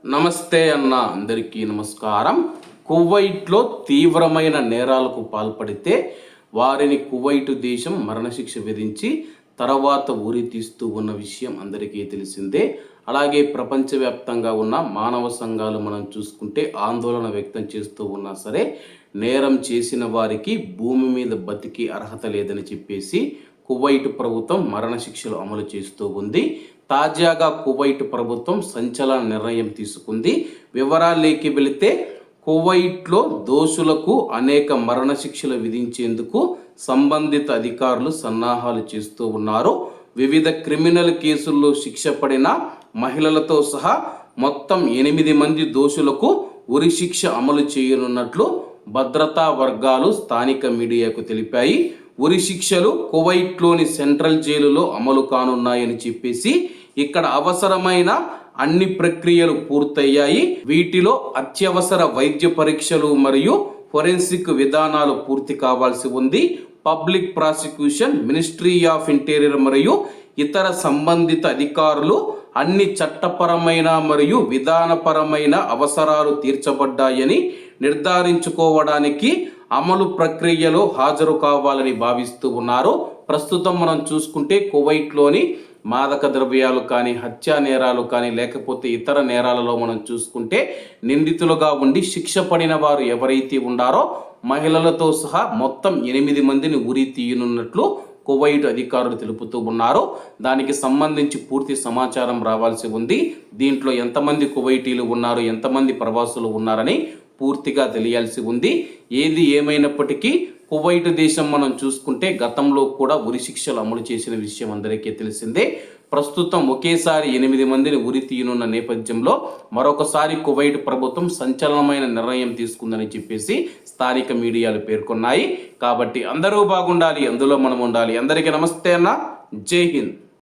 నమస్తే అన్న అందరికీ నమస్కారం. కువైట్లో తీవ్రమైన నేరాలకు పాల్పడితే వారిని కువైట్ దేశం మరణశిక్ష విధించి తర్వాత ఉరి తీస్తూ ఉన్న విషయం అందరికీ తెలిసిందే. అలాగే ప్రపంచవ్యాప్తంగా ఉన్న మానవ సంఘాలు మనం చూసుకుంటే ఆందోళన వ్యక్తం చేస్తూ ఉన్నా సరే నేరం చేసిన వారికి భూమి మీద బతికి అర్హత లేదని చెప్పేసి కువైట్ ప్రభుత్వం మరణశిక్షలు అమలు చేస్తూ ఉంది. తాజాగా కువైట్ ప్రభుత్వం సంచలన నిర్ణయం తీసుకుంది. వివరాల్లోకి వెళితే కువైట్లో దోషులకు అనేక మరణశిక్షలు విధించేందుకు సంబంధిత అధికారులు సన్నాహాలు చేస్తూ ఉన్నారు. వివిధ క్రిమినల్ కేసుల్లో శిక్ష పడిన మహిళలతో సహా మొత్తం 8 మంది దోషులకు ఉరి శిక్ష అమలు చేయనున్నట్లు భద్రతా వర్గాలు స్థానిక మీడియాకు తెలిపాయి. ఉరి శిక్షలు కువైట్లోని సెంట్రల్ జైలులో అమలు కానున్నాయని చెప్పేసి ఇక్కడ అవసరమైన అన్ని ప్రక్రియలు పూర్తయ్యాయి. వీటిలో అత్యవసర వైద్య పరీక్షలు మరియు ఫోరెన్సిక్ విధానాలు పూర్తి కావాల్సి ఉంది. Public prosecution, ministry of interior మరియు ఇతర సంబంధిత అధికారులు అన్ని చట్టపరమైన మరియు విధానపరమైన అవసరాలు తీర్చబడ్డాయని నిర్ధారించుకోవడానికి అమలు ప్రక్రియలో హాజరు కావాలని భావిస్తూ ఉన్నారు. ప్రస్తుతం మనం చూసుకుంటే కువైట్లోని మాదక ద్రవ్యాలు కానీ, హత్యా నేరాలు కానీ, లేకపోతే ఇతర నేరాలలో మనం చూసుకుంటే నిందితులుగా ఉండి శిక్ష పడిన వారు ఎవరైతే ఉన్నారో మహిళలతో సహా మొత్తం 8 మందిని ఉరి తీయనున్నట్లు కువైట్ అధికారులు తెలుపుతూ ఉన్నారు. దానికి సంబంధించి పూర్తి సమాచారం రావాల్సి ఉంది. దీంట్లో ఎంతమంది కువైటీలు ఉన్నారు, ఎంతమంది ప్రవాసులు ఉన్నారని పూర్తిగా తెలియాల్సి ఉంది. ఏది ఏమైనప్పటికీ కువైట్ దేశం మనం చూసుకుంటే గతంలో కూడా ఉరి శిక్షలు అమలు చేసిన విషయం అందరికీ తెలిసిందే. ప్రస్తుతం ఒకేసారి 8 మందిని ఉరి తీయనున్న నేపథ్యంలో మరొకసారి కువైట్ ప్రభుత్వం సంచలనమైన నిర్ణయం తీసుకుందని చెప్పేసి స్థానిక మీడియాలు పేర్కొన్నాయి. కాబట్టి అందరూ బాగుండాలి, అందులో మనం ఉండాలి. అందరికీ నమస్తే అన్న, జై హింద్.